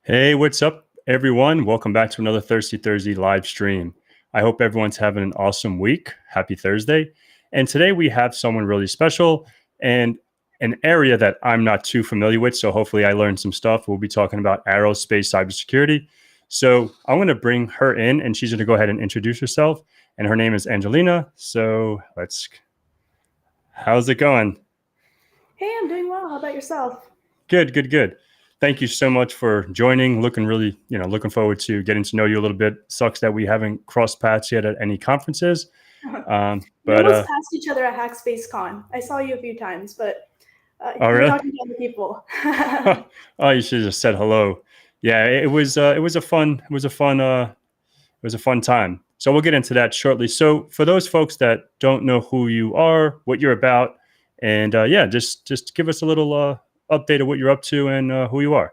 Hey, what's up, everyone? Welcome back to another Thirsty Thursday live stream. I hope everyone's having an awesome week. Happy Thursday. And today we have someone really special and an area that I'm not too familiar with. So hopefully I learned some stuff. We'll be talking about aerospace cybersecurity. So I'm going to bring her in and she's going to go ahead and introduce herself. And her name is Angelina. So how's it going? Hey, I'm doing well. How about yourself? Good. Thank you so much for joining. Looking forward to getting to know you a little bit. Sucks that we haven't crossed paths yet at any conferences. We almost passed each other at Hackspace Con. I saw you a few times, but Oh, you were really? talking to other people. Oh, you should have just said hello. Yeah, it was a fun time. So we'll get into that shortly. So for those folks that don't know who you are, what you're about, and just give us a little update of what you're up to and who you are.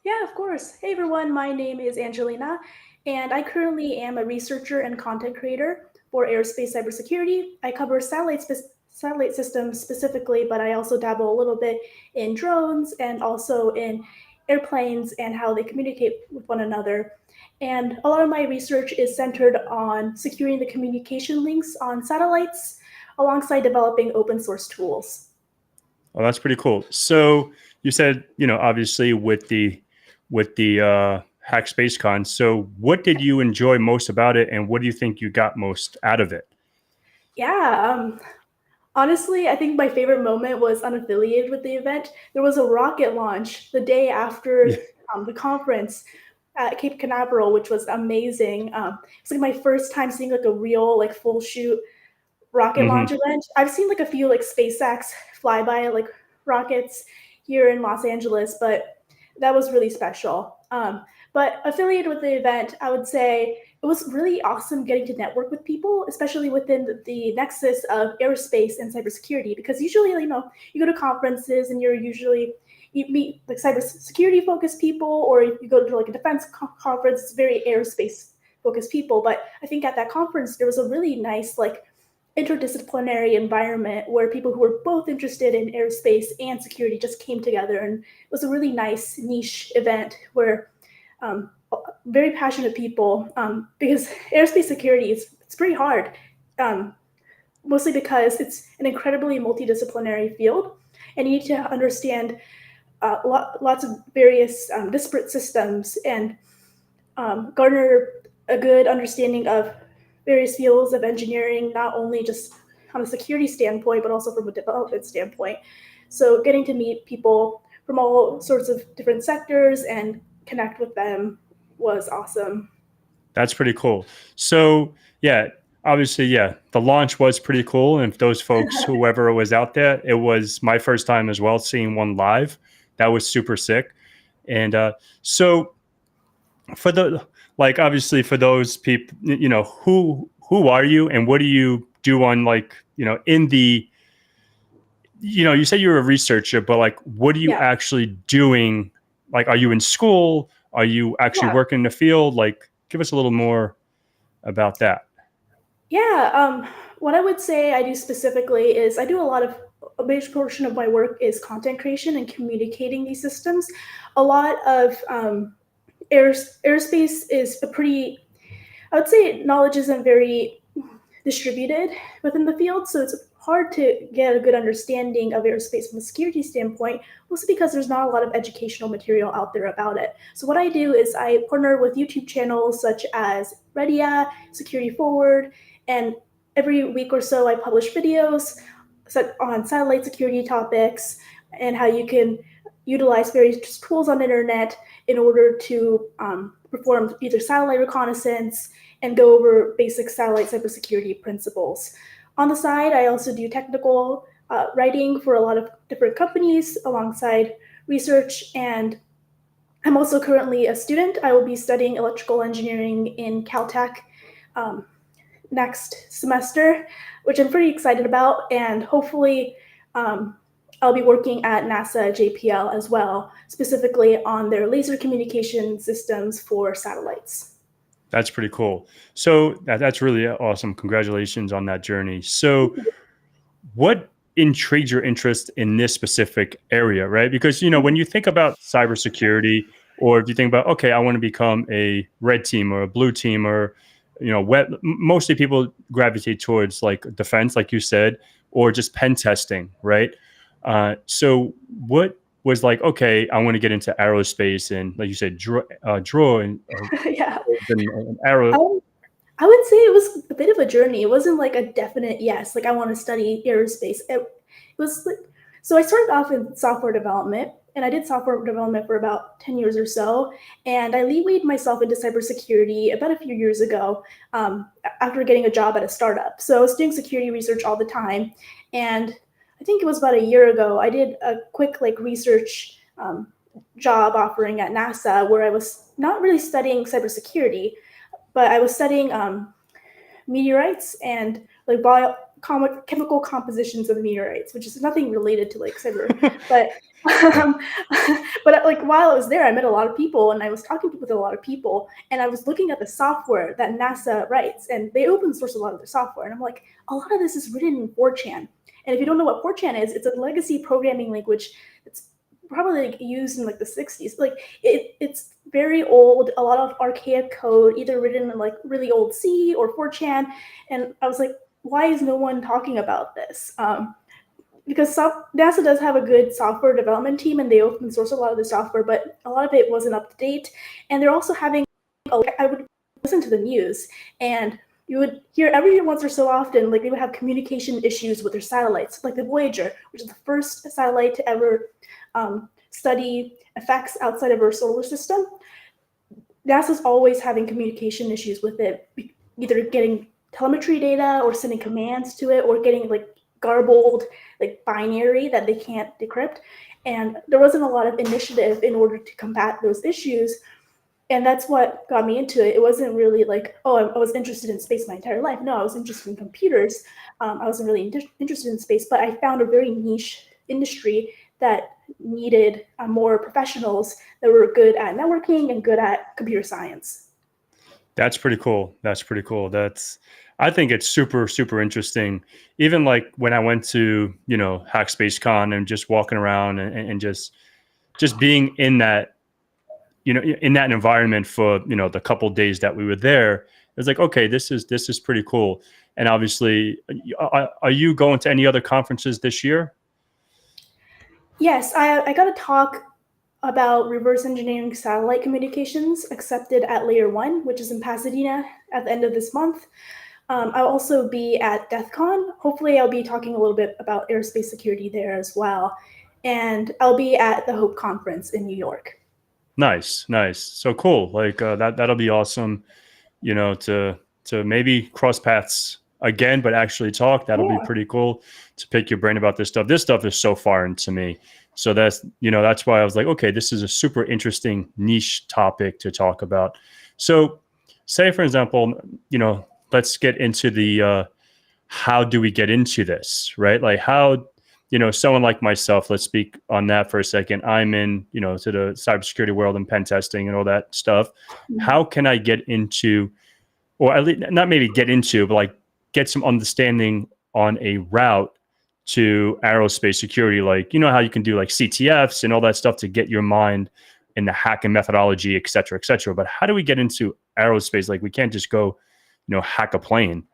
Yeah, of course. Hey, everyone. My name is Angelina, and I currently am a researcher and content creator for Aerospace Cybersecurity. I cover satellite systems specifically, but I also dabble a little bit in drones and also in airplanes and how they communicate with one another. And a lot of my research is centered on securing the communication links on satellites alongside developing open source tools. Oh, that's pretty cool. So you said, obviously with the Hack Space Con. So what did you enjoy most about it, and what do you think you got most out of it? Yeah, honestly, I think my favorite moment was unaffiliated with the event. There was a rocket launch the day Yeah. after the conference at Cape Canaveral, which was amazing. It's like my first time seeing like a real like full shoot rocket launch Hmm. event. I've seen like a few like SpaceX flyby like rockets here in Los Angeles, but that was really special. But affiliated with the event, I would say it was really awesome getting to network with people, especially within the nexus of aerospace and cybersecurity. Because usually, you go to conferences and you meet like cybersecurity focused people, or you go to like a defense conference. It's very aerospace focused people. But I think at that conference there was a really nice like interdisciplinary environment where people who were both interested in aerospace and security just came together, and it was a really nice niche event where um, very passionate people, because aerospace security it's pretty hard, um, mostly because it's an incredibly multidisciplinary field, and you need to understand lots of various disparate systems and garner a good understanding of various fields of engineering, not only just on a security standpoint, but also from a development standpoint. So getting to meet people from all sorts of different sectors and connect with them was awesome. That's pretty cool. So yeah, obviously, yeah, the launch was pretty cool. And those folks, whoever was out there, it was my first time as well seeing one live. That was super sick. And so for the obviously for those people, who are you and what do you do on in the you said you're a researcher, but what are you Yeah, actually doing? Like, are you in school? Are you actually yeah, working in the field? Like, give us a little more about that. yeah. What I would say I do specifically is I do a major portion of my work is content creation and communicating these systems. A lot of aerospace is a pretty, I would say knowledge isn't very distributed within the field, so it's hard to get a good understanding of aerospace from a security standpoint, mostly because there's not a lot of educational material out there about it. So what I do is I partner with YouTube channels such as Redia, Security Forward, and every week or so I publish videos on satellite security topics and how you can utilize various tools on the internet in order to perform either satellite reconnaissance and go over basic satellite cybersecurity principles. On the side, I also do technical writing for a lot of different companies alongside research, and I'm also currently a student. I will be studying electrical engineering in Caltech um, next semester, which I'm pretty excited about, and hopefully I'll be working at NASA JPL as well, specifically on their laser communication systems for satellites. That's pretty cool. So that's really awesome. Congratulations on that journey. So what intrigues your interest in this specific area, right? Because when you think about cybersecurity, Or if you think about, okay, I want to become a red team or a blue team, or mostly people gravitate towards like defense, like you said, or just pen testing, right? So what was like, okay, I want to get into aerospace, and like you said, draw and Yeah. an arrow. I would say it was a bit of a journey. It wasn't like a definite yes, like I want to study aerospace. It was like, so I started off in software development, and I did software development for about 10 years or so. And I leewayed myself into cybersecurity about a few years ago, after getting a job at a startup. So I was doing security research all the time. And I think it was about a year ago, I did a quick like research job offering at NASA where I was not really studying cybersecurity, but I was studying meteorites and like chemical compositions of meteorites, which is nothing related to like cyber. But um, but like while I was there, I met a lot of people and I was talking with a lot of people, and I was looking at the software that NASA writes, and they open source a lot of their software, and I'm like, a lot of this is written in 4chan. And if you don't know what 4chan is, it's a legacy programming language that's probably like used in like the 60s. Like it's very old, a lot of archaic code, either written in like really old C or 4chan. And I was like, why is no one talking about this? Because NASA does have a good software development team and they open source a lot of the software, but a lot of it wasn't up to date. And they're also having, I would listen to the news, and you would hear every once or so often, like they would have communication issues with their satellites, like the Voyager, which is the first satellite to ever study effects outside of our solar system. NASA's always having communication issues with it, either getting telemetry data or sending commands to it, or getting like garbled like binary that they can't decrypt. And there wasn't a lot of initiative in order to combat those issues. And that's what got me into it. It wasn't really like, oh, I was interested in space my entire life. No, I was interested in computers. I wasn't really interested in space, but I found a very niche industry that needed more professionals that were good at networking and good at computer science. That's pretty cool. That's pretty cool. I think it's super, super interesting. Even like when I went to, Hackspace Con and just walking around and just being in that, in that environment for, the couple days that we were there, it's like, okay, this is pretty cool. And obviously, are you going to any other conferences this year? Yes, I got a talk about reverse engineering satellite communications accepted at Layer 1, which is in Pasadena at the end of this month. I'll also be at DEF CON. Hopefully, I'll be talking a little bit about aerospace security there as well. And I'll be at the Hope Conference in New York. Nice, nice. So cool. Like that'll be awesome, to maybe cross paths again, but actually talk. That'll be pretty cool to pick your brain about this stuff. This stuff is so foreign to me. So that's why I was like, okay, this is a super interesting niche topic to talk about. So say, for example, let's get into the how do we get into this, right? Like how, someone like myself, let's speak on that for a second. I'm in, to the cybersecurity world and pen testing and all that stuff. How can I get into, or at least not maybe get into, but like get some understanding on a route to aerospace security? Like, how you can do like CTFs and all that stuff to get your mind in the hacking methodology, et cetera, et cetera. But how do we get into aerospace? Like we can't just go, hack a plane,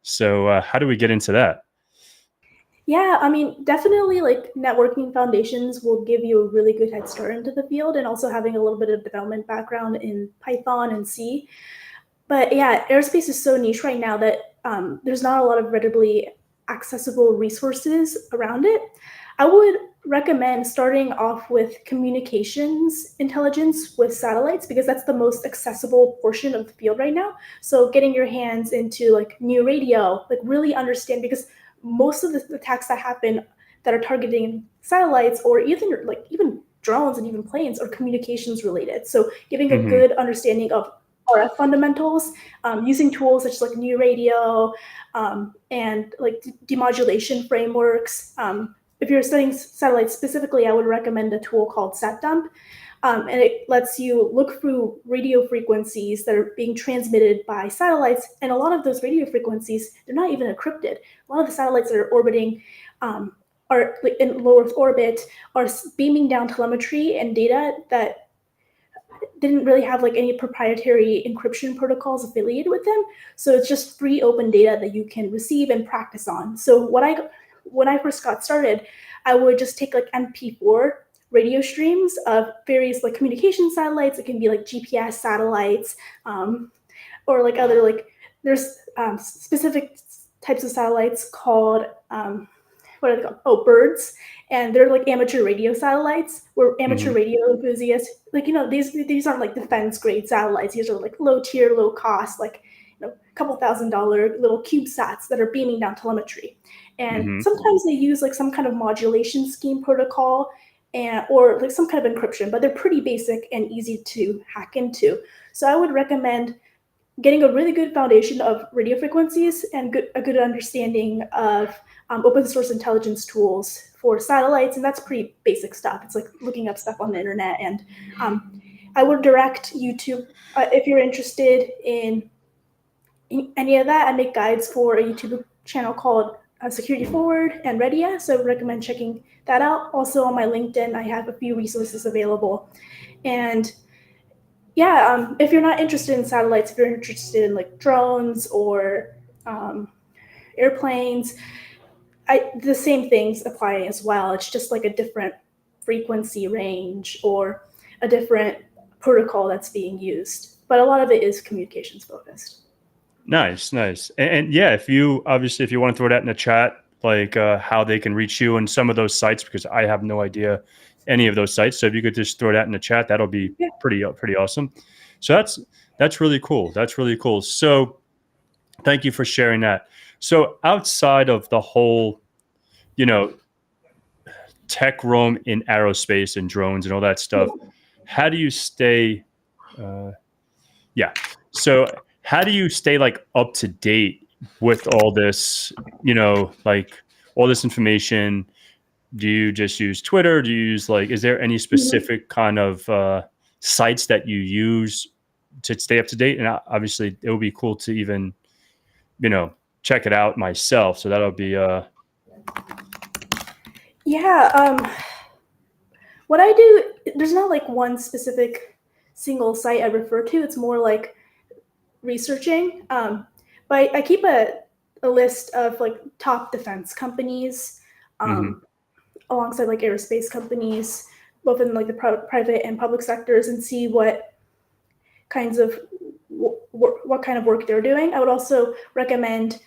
So how do we get into that? Yeah, I mean, definitely like networking foundations will give you a really good head start into the field, and also having a little bit of development background in Python and C. But yeah, aerospace is so niche right now that there's not a lot of readily accessible resources around it. I would recommend starting off with communications intelligence with satellites, because that's the most accessible portion of the field right now. So getting your hands into like new radio, like really understand, because most of the attacks that happen that are targeting satellites, or even drones and even planes, are communications related. So giving a good understanding of RF fundamentals, using tools such as like new radio and like demodulation frameworks. If you're studying satellites specifically, I would recommend a tool called SatDump. And it lets you look through radio frequencies that are being transmitted by satellites. And a lot of those radio frequencies, they're not even encrypted. A lot of the satellites that are orbiting are in low Earth orbit are beaming down telemetry and data that didn't really have like any proprietary encryption protocols affiliated with them. So it's just free open data that you can receive and practice on. So when I first got started, I would just take like MP4 radio streams of various like communication satellites. It can be like GPS satellites, or like other like there's specific types of satellites called what are they called? Oh, birds. And they're like amateur radio satellites where amateur radio enthusiasts, like, these aren't like defense grade satellites. These are like low tier, low cost, like, a couple $1,000 little CubeSats that are beaming down telemetry. And sometimes they use like some kind of modulation scheme protocol or like some kind of encryption, but they're pretty basic and easy to hack into. So I would recommend getting a really good foundation of radio frequencies and a good understanding of open source intelligence tools for satellites. And that's pretty basic stuff. It's like looking up stuff on the internet. And I would direct you to, if you're interested in any of that, I make guides for a YouTube channel called Security Forward and Redia. So I would recommend checking that out. Also on my LinkedIn, I have a few resources available. And yeah, if you're not interested in satellites, if you're interested in like drones or airplanes, the same things apply as well. It's just like a different frequency range or a different protocol that's being used. But a lot of it is communications focused. Nice. And yeah, if you want to throw that in the chat, like how they can reach you and some of those sites, because I have no idea any of those sites. So if you could just throw that in the chat, that'll be pretty awesome. So that's really cool. That's really cool. So thank you for sharing that. So outside of the whole, tech roam in aerospace and drones and all that stuff, how do you stay? So how do you stay like up to date with all this? Like all this information. Do you just use Twitter? Do you use is there any specific kind of sites that you use to stay up to date? And obviously it would be cool to even, check it out myself. So that'll be, what I do, there's not like one specific single site I refer to. It's more like researching. But I keep a list of like top defense companies, alongside like aerospace companies, both in like the private and public sectors, and see what kinds of what kind of work they're doing. I would also recommend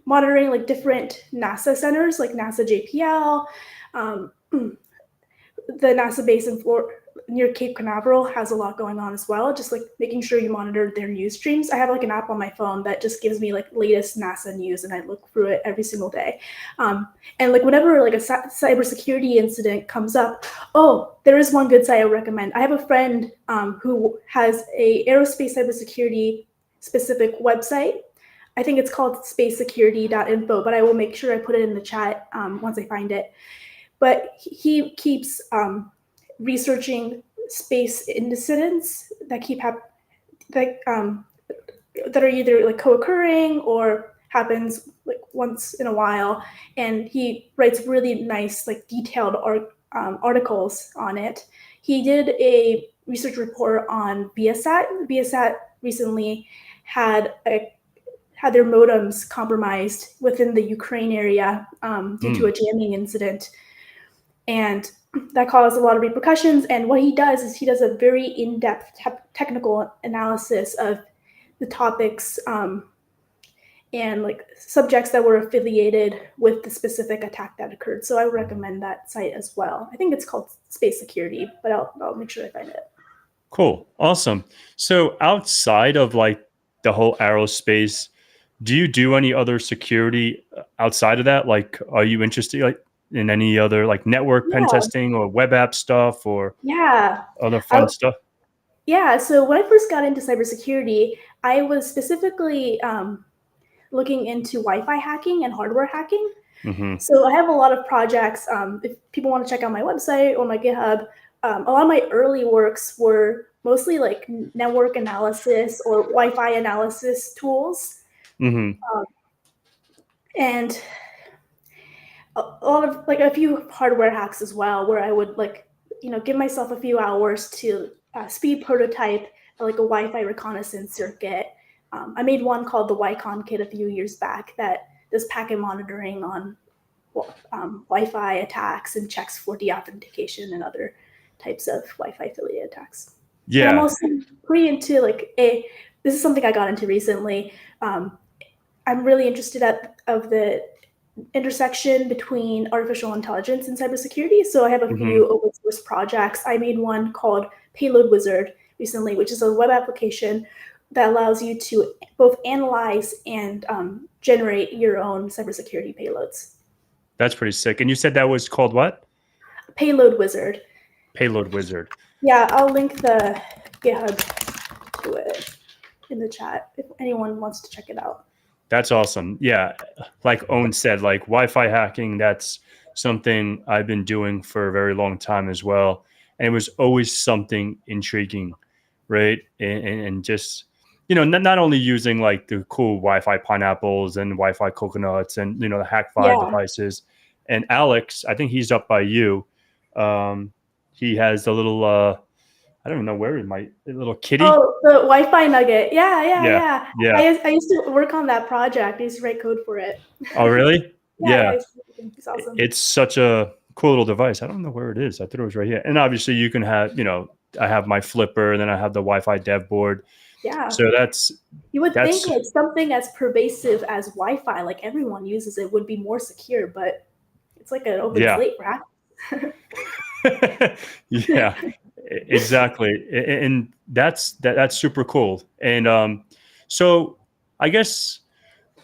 monitoring like different NASA centers, like NASA JPL, the NASA base in Florida near Cape Canaveral has a lot going on as well. Just like making sure you monitor their news streams. I have like an app on my phone that just gives me like latest NASA news, and I look through it every single day. And like whenever like a cybersecurity incident comes up, there is one good site I would recommend. I have a friend who has a aerospace cybersecurity specific website. I think it's called spacesecurity.info, but I will make sure I put it in the chat once I find it. But he keeps researching space incidents that that are either like co-occurring or happens like once in a while, and he writes really nice like detailed articles on it. He did a research report on Viasat. Viasat recently had their modems compromised within the Ukraine area due to a jamming incident. And that caused a lot of repercussions. And what he does is he does a very in-depth technical analysis of the topics and like subjects that were affiliated with the specific attack that occurred. So I would recommend that site as well. I think it's called Space Security, but I'll make sure I find it. Cool. Awesome. So outside of like the whole aerospace, do you do any other security outside of that? Like, are you interested in any other like network pen testing or web app stuff or other fun stuff? Yeah. So when I first got into cybersecurity, I was specifically looking into Wi-Fi hacking and hardware hacking. So I have a lot of projects. If people want to check out my website or my GitHub, a lot of my early works were mostly like network analysis or Wi-Fi analysis tools. And a lot of like a few hardware hacks as well, where I would like, give myself a few hours to speed prototype, like a Wi-Fi reconnaissance circuit. I made one called the YCon kit a few years back that does packet monitoring on Wi-Fi attacks and checks for deauthentication and other types of Wi-Fi affiliated attacks. And I'm Yeah. also pretty into this is something I got into recently. I'm really interested of the intersection between artificial intelligence and cybersecurity. So I have a Hmm. few open source projects. I made one called Payload Wizard recently, which is a web application that allows you to both analyze and generate your own cybersecurity payloads. That's pretty sick. And you said that was called what? Payload Wizard. Payload Wizard. Yeah, I'll link the GitHub to it in the chat if anyone wants to check it out. That's awesome. Yeah. Like Owen said, like Wi-Fi hacking, that's something I've been doing for a very long time as well. And it was always something intriguing, right? And just, not only using like the cool Wi-Fi pineapples and Wi-Fi coconuts and, the Hack5 Yeah. devices. And Alex, I think he's up by you. He has a little, I don't know where he might, a little kitty. Oh, the Wi-Fi nugget. Yeah. Yeah. I used to work on that project. I used to write code for it. Oh, really? Yeah. It's awesome. It's such a cool little device. I don't know where it is. I thought it was right here. And obviously you can have, I have my flipper, and then I have the Wi-Fi dev board. Yeah. So you would think like something as pervasive as Wi-Fi, like everyone uses it, would be more secure, but it's like an open slate for hackers. Yeah, exactly. And that's super cool. And so I guess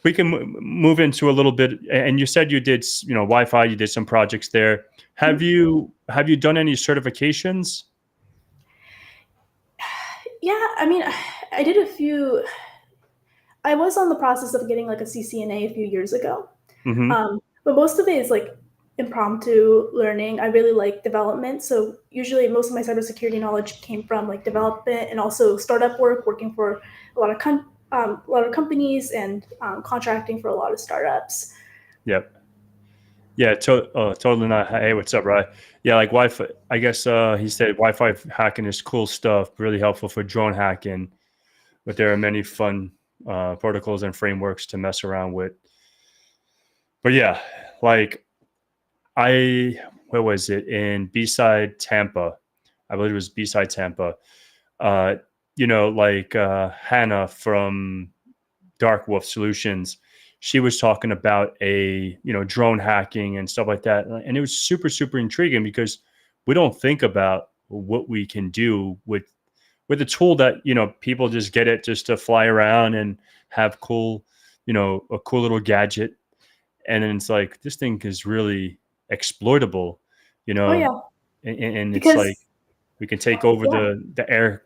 we can move into a little bit. And you said you did, Wi-Fi. You did some projects there. Have you done any certifications? Yeah, I mean, I did a few. I was on the process of getting like a CCNA a few years ago, but most of it is like impromptu learning. I really like development, so usually most of my cybersecurity knowledge came from like development and also startup work, working for a lot of companies and contracting for a lot of startups. Yep. Yeah, totally not. Hey, what's up, Rye? Yeah, like Wi-Fi. I guess he said Wi-Fi hacking is cool stuff, really helpful for drone hacking, but there are many fun protocols and frameworks to mess around with. But yeah, like where was it? In B-side Tampa. I believe it was B-side Tampa. Hannah from Dark Wolf Solutions, she was talking about drone hacking and stuff like that. And it was super, super intriguing because we don't think about what we can do with a tool that, people just get it just to fly around and have cool, a cool little gadget. And then it's like, this thing is really exploitable, Oh yeah. and it's like, we can take over the air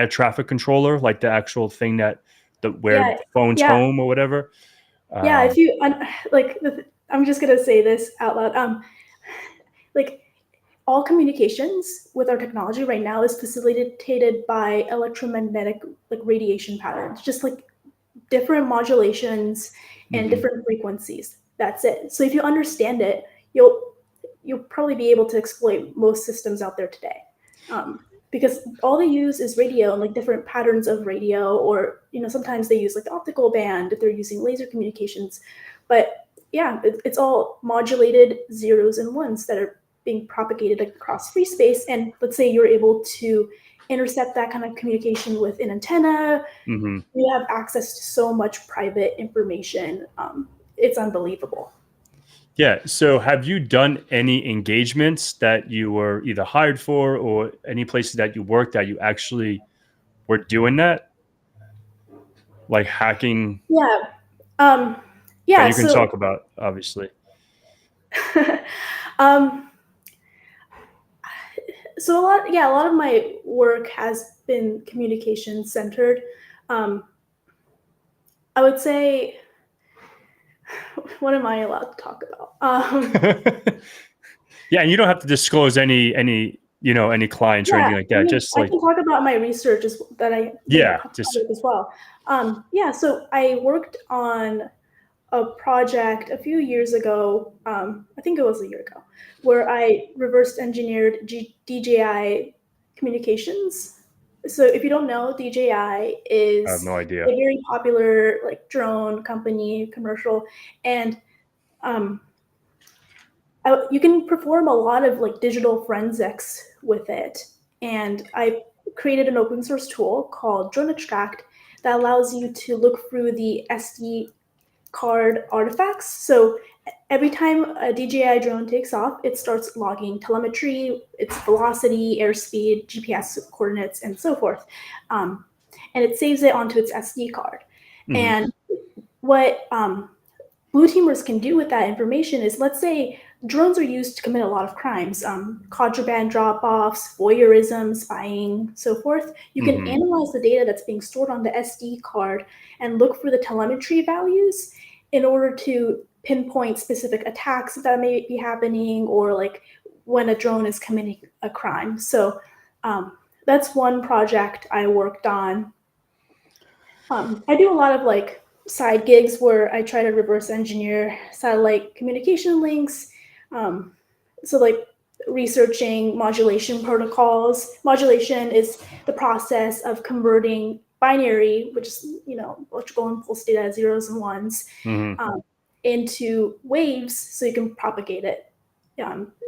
traffic controller, like the actual thing where phones home or whatever. If you I'm just gonna say this out loud. Like all communications with our technology right now is facilitated by electromagnetic radiation patterns, just like different modulations and different frequencies. That's it. So if you understand it, you'll probably be able to exploit most systems out there today. Because all they use is radio and like different patterns of radio, or sometimes they use like the optical band if they're using laser communications. But yeah, it's all modulated zeros and ones that are being propagated across free space. And let's say you're able to intercept that kind of communication with an antenna. You have access to so much private information. It's unbelievable. Yeah. So have you done any engagements that you were either hired for, or any places that you worked that you actually were doing that? Like hacking? Yeah. That you can talk about, obviously. So a lot of my work has been communication centered. I would say, what am I allowed to talk about? Yeah, and you don't have to disclose any clients or anything like that. I can talk about my research that I as well. So I worked on a project a few years ago. I think it was a year ago, where I reverse engineered DJI communications. So if you don't know, DJI I have is no idea. a very popular like drone company, commercial, and you can perform a lot of like digital forensics with it. And I created an open source tool called Drone Extract that allows you to look through the SD card artifacts. So every time a DJI drone takes off, it starts logging telemetry, its velocity, airspeed, GPS coordinates, and so forth. And it saves it onto its SD card. Mm-hmm. And what blue teamers can do with that information is, let's say drones are used to commit a lot of crimes, contraband drop-offs, voyeurism, spying, so forth. You can analyze the data that's being stored on the SD card and look for the telemetry values in order to pinpoint specific attacks that may be happening, or like when a drone is committing a crime. So that's one project I worked on. I do a lot of like side gigs where I try to reverse engineer satellite communication links. So like researching modulation protocols. Modulation is the process of converting binary, which is, electrical impulse data, zeros and ones, into waves so you can propagate it.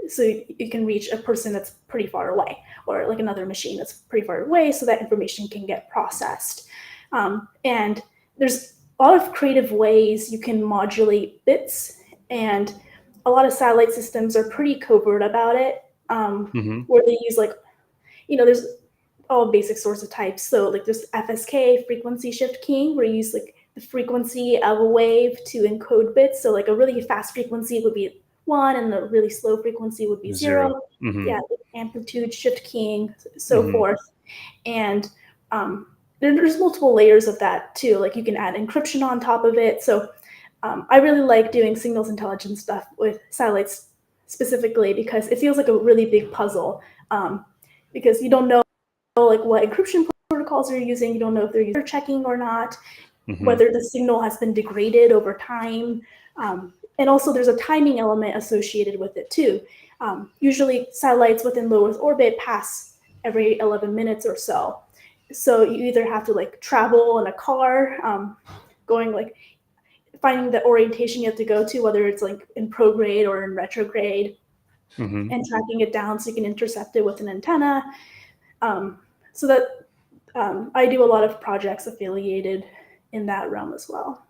So you can reach a person that's pretty far away, or like another machine that's pretty far away, so that information can get processed. And there's a lot of creative ways you can modulate bits, and a lot of satellite systems are pretty covert about it, where they use like, there's all basic sorts of types. So like there's FSK, frequency shift keying, where you use like the frequency of a wave to encode bits. So like a really fast frequency would be 1, and the really slow frequency would be 0. Yeah, amplitude shift keying, so forth. And there's multiple layers of that too. Like you can add encryption on top of it. So I really like doing signals intelligence stuff with satellites specifically, because it feels like a really big puzzle, because you don't know like what encryption protocols they're using. You don't know if they're user checking or not, whether the signal has been degraded over time. And also there's a timing element associated with it too. Usually satellites within low Earth orbit pass every 11 minutes or so. So you either have to like travel in a car, going like finding the orientation you have to go to, whether it's like in prograde or in retrograde, and tracking it down so you can intercept it with an antenna. So that I do a lot of projects affiliated in that realm as well.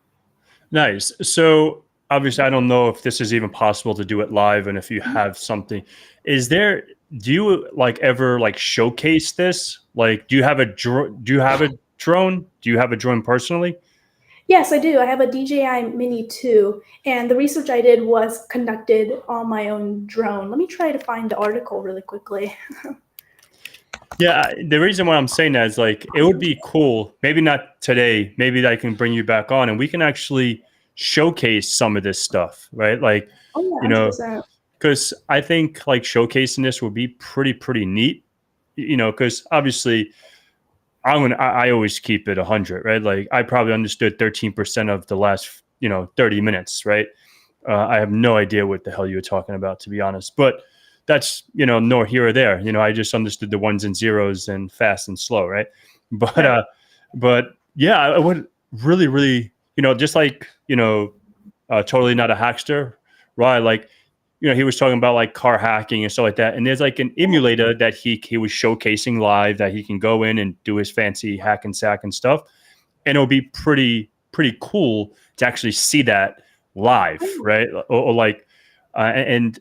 Nice. So obviously, I don't know if this is even possible to do it live, and if you have something, do you like ever like showcase this? Like, do you have a drone? Do you have a drone personally? Yes, I do. I have a DJI Mini 2, and the research I did was conducted on my own drone. Let me try to find the article really quickly. Yeah, the reason why I'm saying that is like it would be cool. Maybe not today. Maybe I can bring you back on, and we can actually showcase some of this stuff, right? Like, Oh yeah, 100%. because I think like showcasing this would be pretty neat. Because obviously I always keep it 100, right? Like I probably understood 13% of the last 30 minutes, right? I have no idea what the hell you were talking about, to be honest. But that's nor here or there. I just understood the ones and zeros and fast and slow, right? But Right. but yeah, I would really just like totally not a hackster, right? Like he was talking about like car hacking and stuff like that. And there's like an emulator that he was showcasing live that he can go in and do his fancy hack and sack and stuff. And it'll be pretty cool to actually see that live, right? Or like, and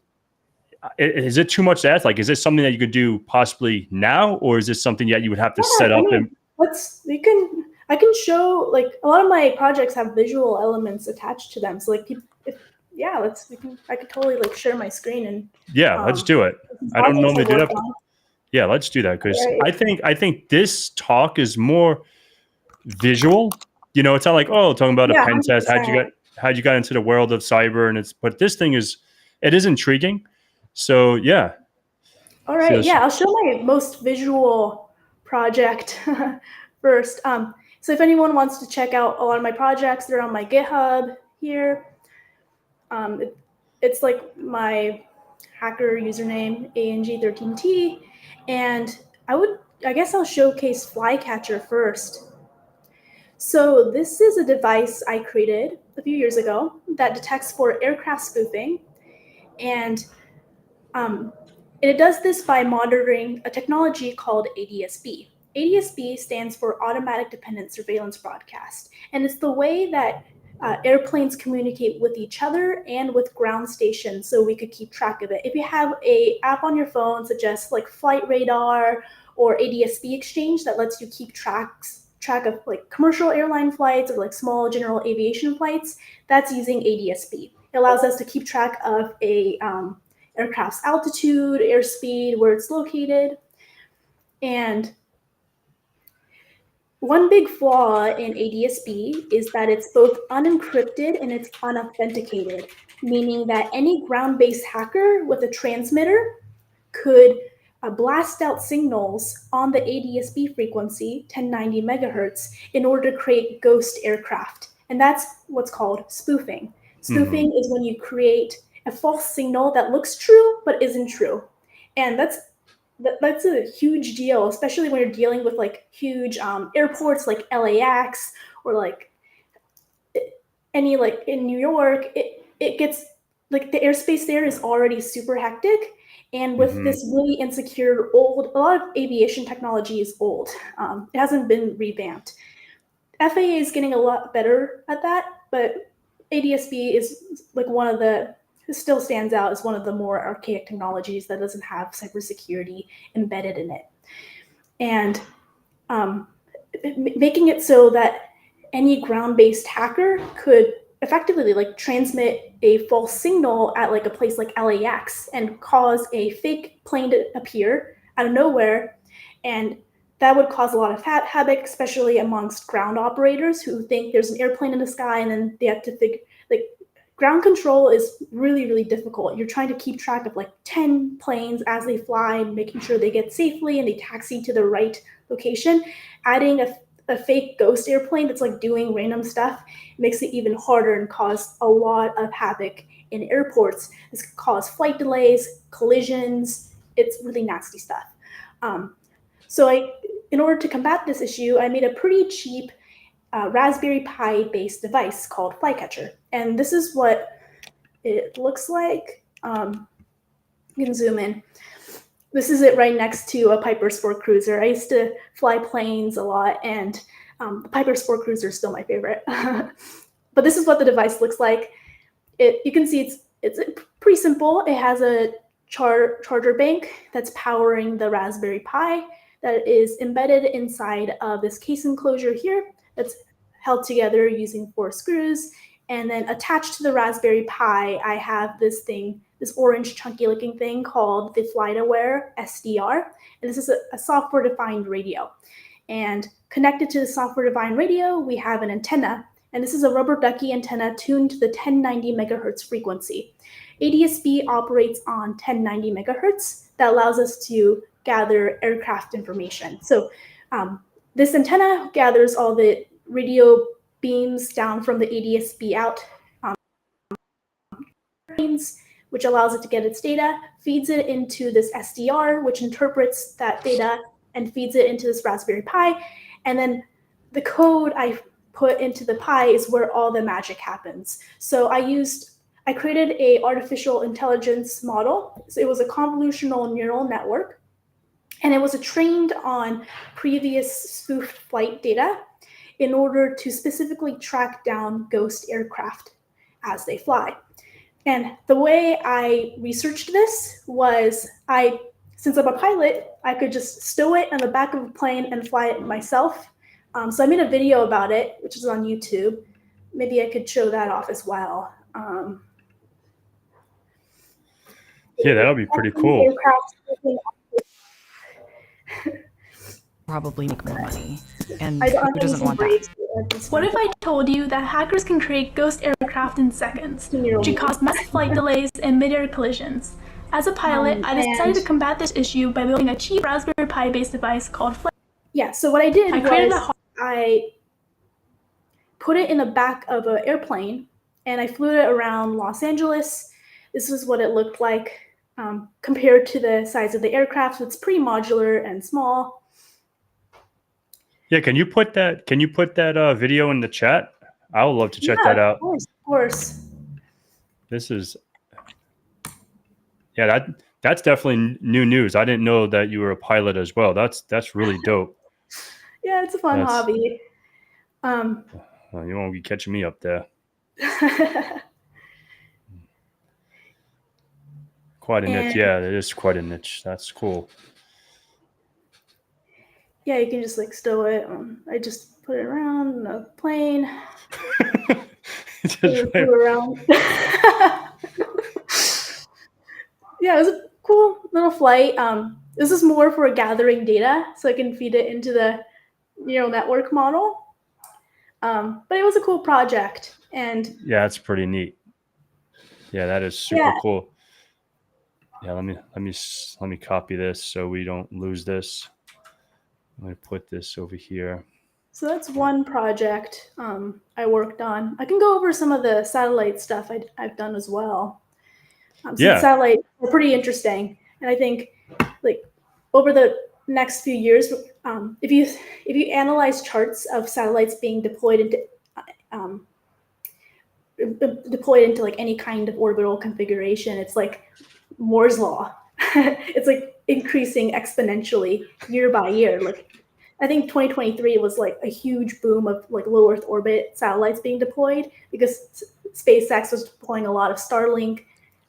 is it too much to ask? Like, is this something that you could do possibly now, or is this something that you would have to set up? I can show, like, a lot of my projects have visual elements attached to them. So like, I could totally like share my screen and let's do it. I don't normally do that. Yeah, let's do that, because I think this talk is more visual. It's not like talking about a pen test. 100%. How'd you got into the world of cyber, and but this thing is intriguing. So yeah. All right, yeah, I'll show my most visual project first. So if anyone wants to check out a lot of my projects, they're on my GitHub here. It's like my hacker username, ANG13T, and I guess I'll showcase Flycatcher first. So this is a device I created a few years ago that detects for aircraft spoofing, and it does this by monitoring a technology called ADSB. ADSB stands for Automatic Dependent Surveillance Broadcast, and it's the way that airplanes communicate with each other and with ground stations, so we could keep track of it. If you have a app on your phone, such as like Flight Radar or ADSB Exchange, that lets you keep track of like commercial airline flights or like small general aviation flights, that's using ADSB. It allows us to keep track of a aircraft's altitude, airspeed, where it's located. And one big flaw in ADSB is that it's both unencrypted and it's unauthenticated, meaning that any ground-based hacker with a transmitter could blast out signals on the ADSB frequency, 1090 megahertz, in order to create ghost aircraft. And that's what's called spoofing. Spoofing is when you create a false signal that looks true but isn't true. And that's a huge deal, especially when you're dealing with like huge airports like LAX or like any like in New York. It gets like the airspace there is already super hectic. And with this really insecure a lot of aviation technology is old. It hasn't been revamped. FAA is getting a lot better at that, but ADSB is like it still stands out as one of the more archaic technologies that doesn't have cybersecurity embedded in it. And making it so that any ground-based hacker could effectively like transmit a false signal at like a place like LAX and cause a fake plane to appear out of nowhere. And that would cause a lot of havoc, especially amongst ground operators who think there's an airplane in the sky and then they have to figure, like, ground control is really, really difficult. You're trying to keep track of like 10 planes as they fly, making sure they get safely and they taxi to the right location. Adding a fake ghost airplane that's like doing random stuff makes it even harder and cause a lot of havoc in airports. This could cause flight delays, collisions. It's really nasty stuff. So in order to combat this issue, I made a pretty cheap Raspberry Pi based device called Flycatcher. And this is what it looks like. You can zoom in. This is it right next to a Piper Sport Cruiser. I used to fly planes a lot, and the Piper Sport Cruiser is still my favorite. But this is what the device looks like. You can see it's pretty simple. It has a charger bank that's powering the Raspberry Pi that is embedded inside of this case enclosure here that's held together using 4 screws. And then attached to the Raspberry Pi, I have this orange chunky looking thing called the FlightAware SDR. And this is a software-defined radio. And connected to the software-defined radio, we have an antenna. And this is a rubber ducky antenna tuned to the 1090 megahertz frequency. ADSB operates on 1090 megahertz. That allows us to gather aircraft information. So this antenna gathers all the radio beams down from the ADSB out, which allows it to get its data, feeds it into this SDR, which interprets that data and feeds it into this Raspberry Pi. And then the code I put into the Pi is where all the magic happens. So I created a artificial intelligence model. So it was a convolutional neural network, and it was trained on previous spoofed flight data in order to specifically track down ghost aircraft as they fly. And the way I researched this was since I'm a pilot, I could just stow it on the back of a plane and fly it myself. So I made a video about it, which is on YouTube. Maybe I could show that off as well. Yeah, that would be pretty cool. Probably make more money, and who doesn't want that? What if I told you that hackers can create ghost aircraft in seconds, which could cause massive flight delays and mid-air collisions? As a pilot, I decided to combat this issue by building a cheap Raspberry Pi-based device called Flight. Yeah, so what I did was I put it in the back of an airplane, and I flew it around Los Angeles. This is what it looked like compared to the size of the aircraft. So it's pretty modular and small. Yeah, can you put that video in the chat? I would love to check that out. Of course. This is that's definitely new news. I didn't know that you were a pilot as well. That's really dope. Yeah, it's a fun hobby. You won't be catching me up there. Quite a niche. Yeah, it is quite a niche. That's cool. Yeah, you can just like stow it. I just put it around in a plane. Just flew around. Yeah, it was a cool little flight. This is more for gathering data, so I can feed it into the neural network model. But it was a cool project, and yeah, it's pretty neat. Yeah, that is super cool. Yeah, let me copy this so we don't lose this. I'm gonna put this over here. So that's one project I worked on. I can go over some of the satellite stuff I've done as well. So satellites are pretty interesting, and I think like over the next few years, if you analyze charts of satellites being deployed into like any kind of orbital configuration, it's like Moore's law. It's like increasing exponentially year by year. Like I think 2023 was like a huge boom of like low Earth orbit satellites being deployed because SpaceX was deploying a lot of Starlink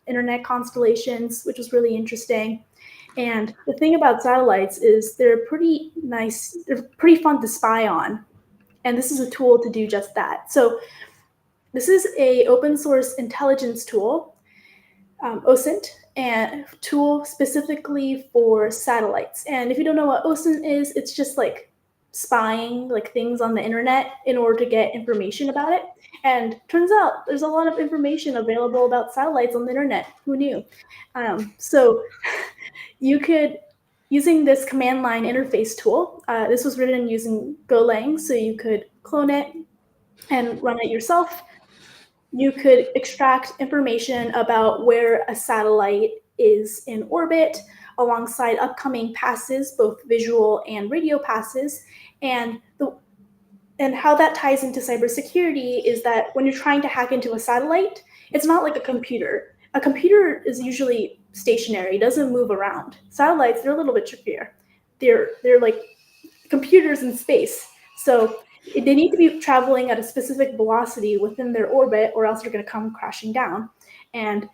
internet constellations, which was really interesting. And the thing about satellites is they're pretty nice. They're pretty fun to spy on. And this is a tool to do just that. So this is a open source intelligence tool, Osen, and tool specifically for satellites. And if you don't know what Osen is, it's just like spying like things on the internet in order to get information about it. And turns out there's a lot of information available about satellites on the internet. Who knew? So you could, using this command line interface tool, this was written using Golang, so you could clone it and run it yourself. You could extract information about where a satellite is in orbit alongside upcoming passes, both visual and radio passes. And how that ties into cybersecurity is that when you're trying to hack into a satellite, it's not like a computer. A computer is usually stationary, doesn't move around. Satellites, they're a little bit trickier. They're like computers in space. So they need to be traveling at a specific velocity within their orbit, or else they're going to come crashing down. And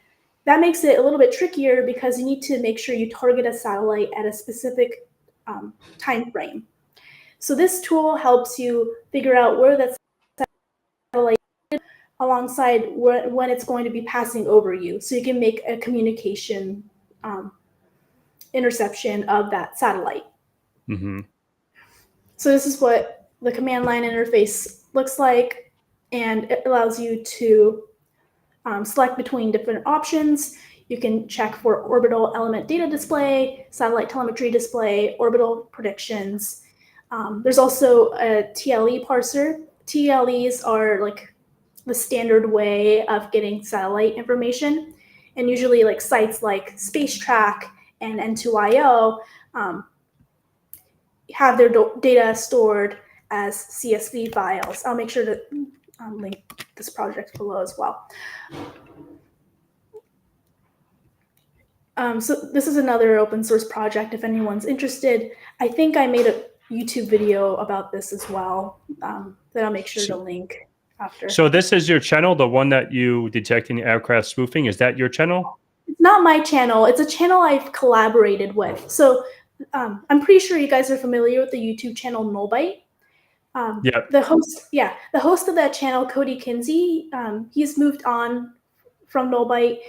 that makes it a little bit trickier because you need to make sure you target a satellite at a specific time frame. So this tool helps you figure out where that satellite is alongside when it's going to be passing over you. So you can make a communication interception of that satellite. Mm-hmm. So this is what the command line interface looks like, and it allows you to select between different options. You can check for orbital element data display, satellite telemetry display, orbital predictions. There's also a TLE parser. TLEs are like the standard way of getting satellite information, and usually like sites like SpaceTrack and N2IO have their data stored as CSV files. I'll make sure to link this project below as well. So this is another open source project if anyone's interested. I think I made a YouTube video about this as well that I'll make sure to link after. So this is your channel, the one that you detecting aircraft spoofing. Is that your channel? It's not my channel. It's a channel I've collaborated with. So I'm pretty sure you guys are familiar with the YouTube channel Noite. Yeah. The host of that channel, Cody Kinsey, he's moved on from Noite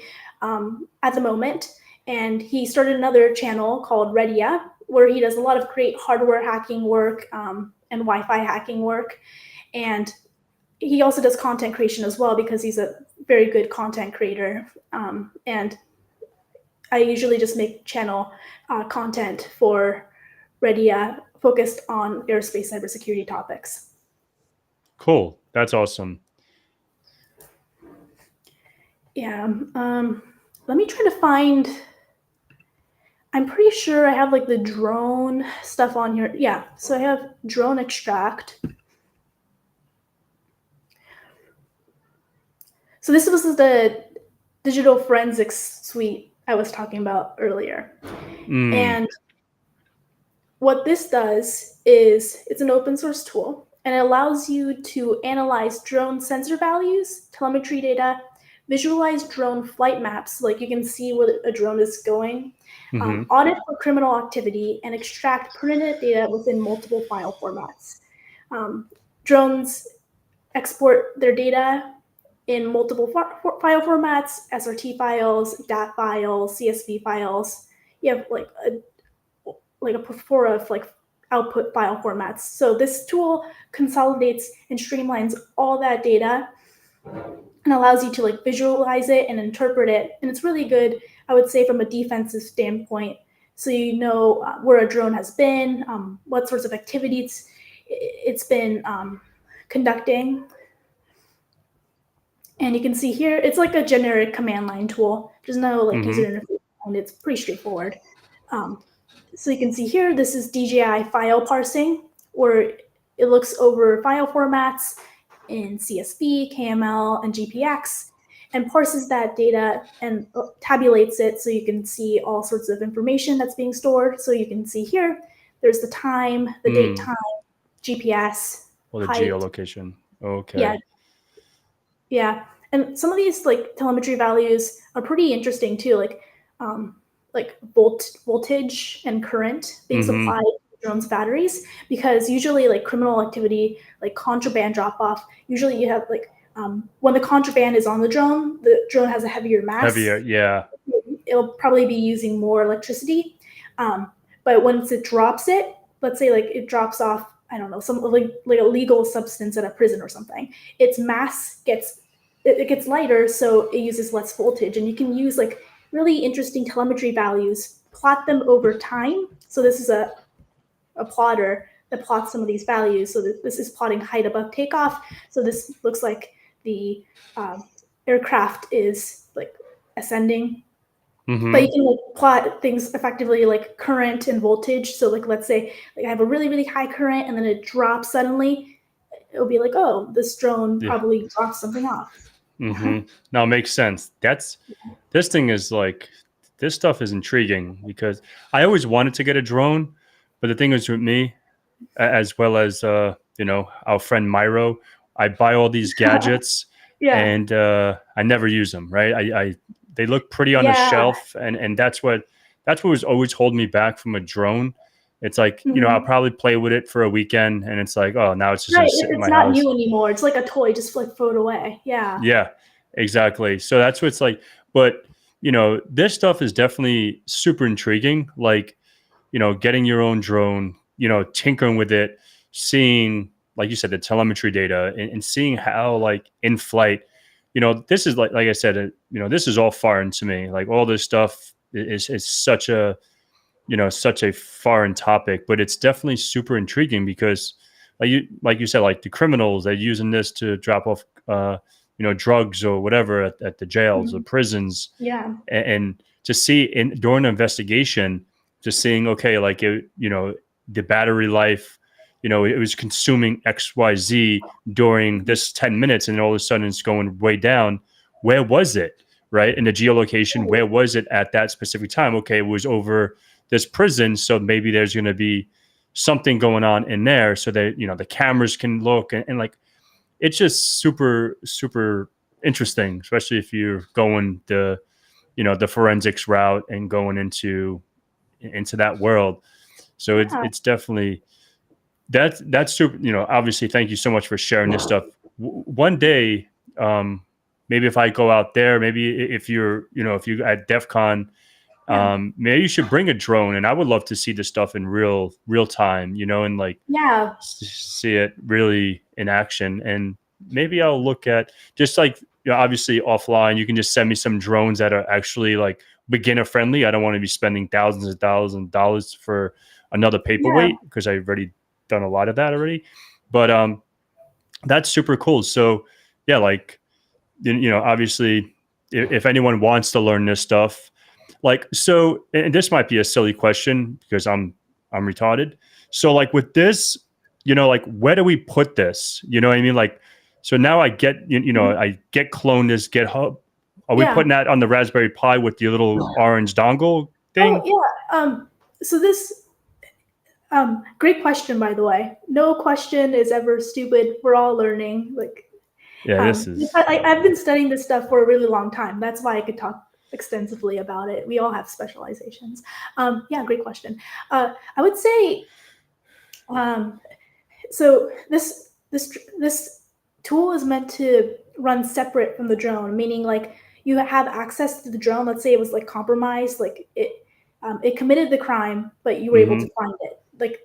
at the moment, and he started another channel called Redia, where he does a lot of great hardware hacking work and Wi-Fi hacking work, and he also does content creation as well because he's a very good content creator. And I usually just make channel content for Redia focused on aerospace cybersecurity topics. Cool. That's awesome. Yeah. Let me try to find I'm pretty sure I have like the drone stuff on here. Yeah, so I have drone extract. So this was the digital forensics suite I was talking about earlier. And what this does is it's an open source tool, and it allows you to analyze drone sensor values, telemetry data, visualize drone flight maps, like you can see where a drone is going, audit for criminal activity, and extract pertinent data within multiple file formats. Drones export their data in multiple file formats: SRT files, DAT files, CSV files. You have like a plethora of like output file formats. So this tool consolidates and streamlines all that data and allows you to like visualize it and interpret it. And it's really good, I would say, from a defensive standpoint. So you know where a drone has been, what sorts of activities it's been conducting. And you can see here, it's like a generic command line tool. There's no like user interface, and it's pretty straightforward. So you can see here, this is DJI file parsing, where it looks over file formats in CSV, KML, and GPX, and parses that data and tabulates it so you can see all sorts of information that's being stored. So you can see here, there's the time, the date time, GPS, the height. geolocation. Okay. Yeah. And some of these like telemetry values are pretty interesting too, like voltage and current being supplied to the drone's batteries, because usually like criminal activity, like contraband drop off, usually you have like when the contraband is on the drone has a heavier mass. Yeah. It'll probably be using more electricity. But once it drops it, let's say like it drops off, I don't know, some like a legal substance at a prison or something, its mass gets lighter, so it uses less voltage, and you can use like really interesting telemetry values, plot them over time. So this is a plotter that plots some of these values. So this is plotting height above takeoff. So this looks like the aircraft is like ascending. But you can like plot things effectively like current and voltage. So like let's say like I have a really, really high current and then it drops suddenly. It'll be like, oh, this drone probably dropped something off. No, it makes sense. This thing is like, this stuff is intriguing because I always wanted to get a drone, but the thing is with me, as well as our friend Myro, I buy all these gadgets and I never use them. Right? They look pretty on the shelf, and that's what was always holding me back from a drone. It's like, I'll probably play with it for a weekend and it's like, oh, now it's just gonna sit in my house. It's not new anymore. It's like a toy, just like throw it away. Yeah. Yeah, exactly. So that's what it's like. But, this stuff is definitely super intriguing. Like, getting your own drone, tinkering with it, seeing, like you said, the telemetry data and seeing how like in flight, this is like I said, this is all foreign to me. Like all this stuff is such a, such a foreign topic, but it's definitely super intriguing because like you said, like the criminals, they're using this to drop off, drugs or whatever at the jails or prisons. Yeah. And to see during an investigation, just seeing, okay, like, the battery life, it was consuming XYZ during this 10 minutes and all of a sudden it's going way down. Where was it? Right. And the geolocation, where was it at that specific time? Okay. It was over this prison. So maybe there's going to be something going on in there so that, the cameras can look and like, it's just super, super interesting, especially if you're going the forensics route and going into that world. So it's definitely, that's super, obviously, thank you so much for sharing this stuff. One day, maybe if I go out there, maybe if you're at DEF CON, maybe you should bring a drone, and I would love to see this stuff in real time, and like see it really in action. And maybe I'll look at just like, obviously offline, you can just send me some drones that are actually like beginner friendly. I don't want to be spending thousands of dollars for another paperweight because I've already done a lot of that already. But that's super cool. So yeah, like, obviously if anyone wants to learn this stuff, like, so, and this might be a silly question because I'm retarded. So like with this, like where do we put this? You know what I mean? Like, so now I get, I get cloned as GitHub. Are we putting that on the Raspberry Pi with the little orange dongle thing? Oh yeah. So this, great question, by the way. No question is ever stupid. We're all learning. Like, yeah, this is. I've been studying this stuff for a really long time. That's why I could talk extensively about it. We all have specializations. Yeah, great question. I would say, so this tool is meant to run separate from the drone, meaning like you have access to the drone. Let's say it was like compromised, like it committed the crime, but you were able to find it. Like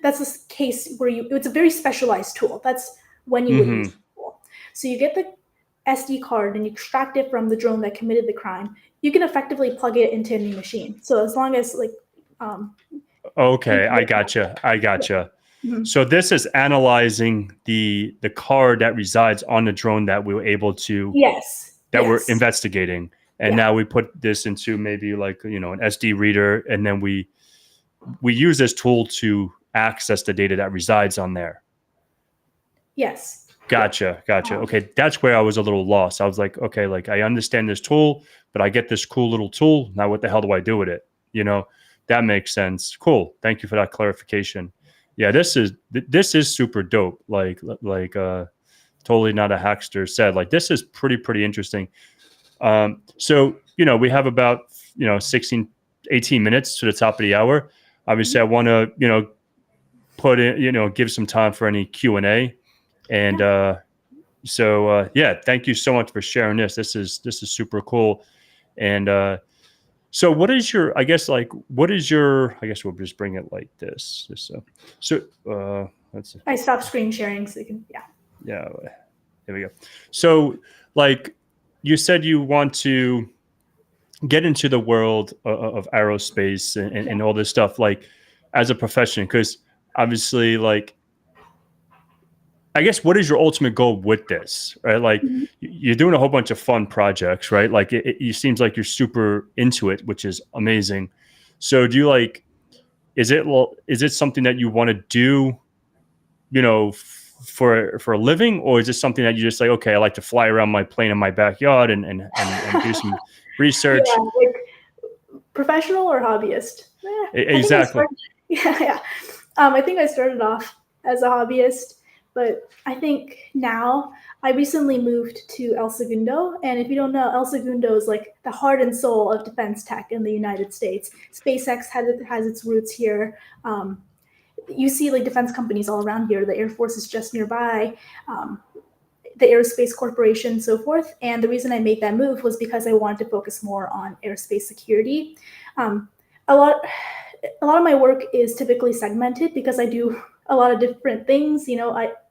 that's the case where it's a very specialized tool. That's when you would use the tool. So you get the SD card and you extract it from the drone that committed the crime. You can effectively plug it into any machine. So as long as like, okay, I gotcha. Mm-hmm. So this is analyzing the card that resides on the drone that we were able to, we're investigating. And now we put this into maybe like, an SD reader, and then we use this tool to access the data that resides on there. Yes. Gotcha. Okay, that's where I was a little lost. I was like, okay, like I understand this tool, but I get this cool little tool. Now what the hell do I do with it? That makes sense. Cool. Thank you for that clarification. Yeah, this is super dope. Like totally not a hackster said. Like this is pretty interesting. So we have about 16, 18 minutes to the top of the hour. Obviously, I want to put in give some time for any Q&A. And so thank you so much for sharing this. This is super cool. And so what is your, I guess we'll just bring it like this. Let's see. I stopped screen sharing so you can, Yeah, there we go. So like you said, you want to get into the world of aerospace and all this stuff, like as a profession, because obviously like, I guess, what is your ultimate goal with this, right? Like you're doing a whole bunch of fun projects, right? Like it seems like you're super into it, which is amazing. So do you is it something that you want to do, for a living, or is it something that you just like, okay, I like to fly around my plane in my backyard and do some research? Yeah, like professional or hobbyist? Exactly. I think I started off as a hobbyist. But I think now I recently moved to El Segundo. And if you don't know, El Segundo is like the heart and soul of defense tech in the United States. SpaceX has its roots here. You see like defense companies all around here. The Air Force is just nearby, the Aerospace Corporation, so forth. And the reason I made that move was because I wanted to focus more on aerospace security. A lot of my work is typically segmented because I do a lot of different things.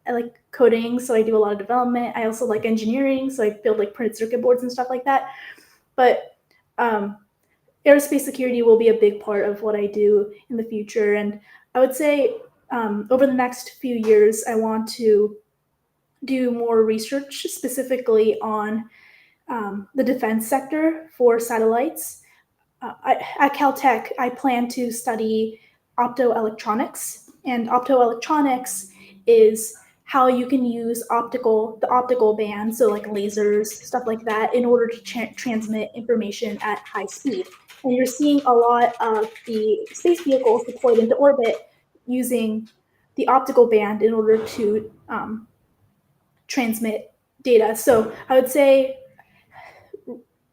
I like coding, so I do a lot of development. I also like engineering, so I build like printed circuit boards and stuff like that. But aerospace security will be a big part of what I do in the future. And I would say over the next few years, I want to do more research specifically on the defense sector for satellites. At Caltech, I plan to study optoelectronics, and optoelectronics is how you can use the optical band, so like lasers, stuff like that, in order to transmit information at high speed. And you're seeing a lot of the space vehicles deployed into orbit using the optical band in order to transmit data. So I would say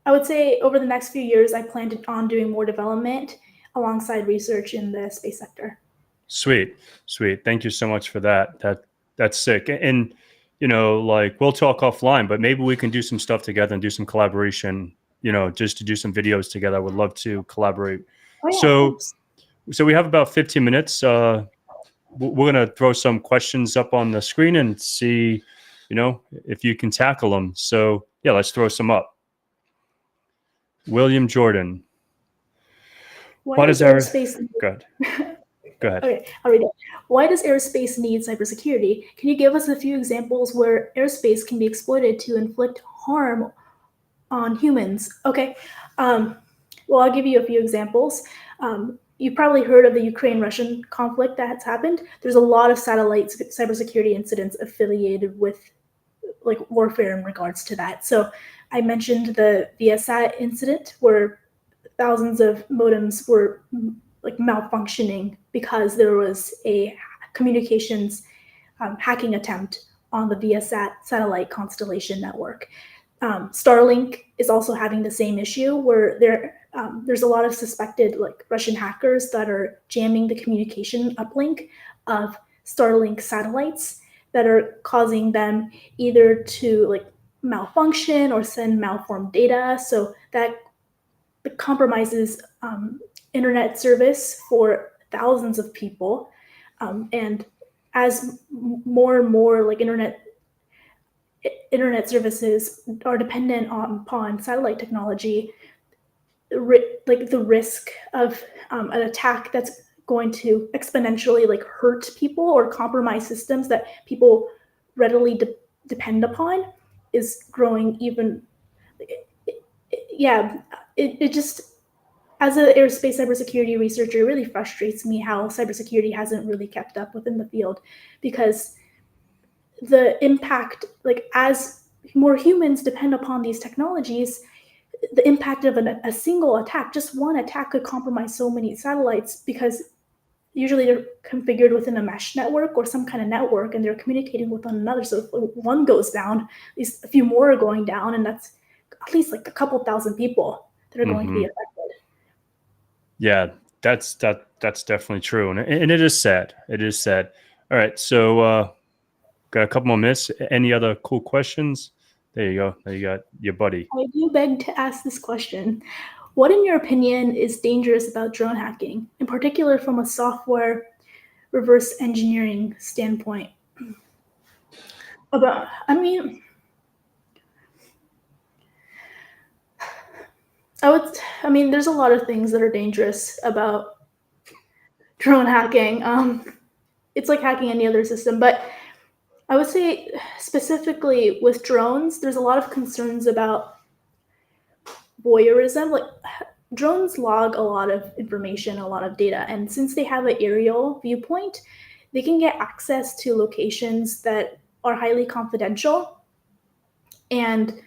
over the next few years, I plan on doing more development alongside research in the space sector. Sweet. Thank you so much for that. That's sick. And, like we'll talk offline, but maybe we can do some stuff together and do some collaboration, just to do some videos together. I would love to collaborate. Oh, yeah, so we have about 15 minutes. We're going to throw some questions up on the screen and see, if you can tackle them. So yeah, let's throw some up. William Jordan. Why does aerospace? Go ahead. Okay, I'll read it. Why does aerospace need cybersecurity? Can you give us a few examples where aerospace can be exploited to inflict harm on humans. Okay. Well, I'll give you a few examples. You've probably heard of the Ukraine-Russian conflict that's happened. There's a lot of satellite cybersecurity incidents affiliated with like warfare in regards to that. So I mentioned the Viasat incident where thousands of modems were like malfunctioning because there was a communications hacking attempt on the Viasat satellite constellation network. Starlink is also having the same issue where there's a lot of suspected like Russian hackers that are jamming the communication uplink of Starlink satellites that are causing them either to like malfunction or send malformed data. So that compromises internet service for thousands of people. And as more and more like internet services are dependent upon satellite technology, like the risk of an attack that's going to exponentially like hurt people or compromise systems that people readily depend upon is growing even. It just, as an aerospace cybersecurity researcher, it really frustrates me how cybersecurity hasn't really kept up within the field, because the impact, like as more humans depend upon these technologies, the impact of a single attack, just one attack, could compromise so many satellites, because usually they're configured within a mesh network or some kind of network and they're communicating with one another. So if one goes down, at least a few more are going down, and that's at least like a couple thousand people that are going to be affected. Yeah, that's definitely true. And it is sad. It is sad. All right. So got a couple more minutes. Any other cool questions? There you go. There you got your buddy. I do beg to ask this question. What, in your opinion, is dangerous about drone hacking, in particular from a software reverse engineering standpoint? There's a lot of things that are dangerous about drone hacking. It's like hacking any other system, but I would say specifically with drones, there's a lot of concerns about voyeurism. Like, drones log a lot of information, a lot of data, and since they have an aerial viewpoint, they can get access to locations that are highly confidential. And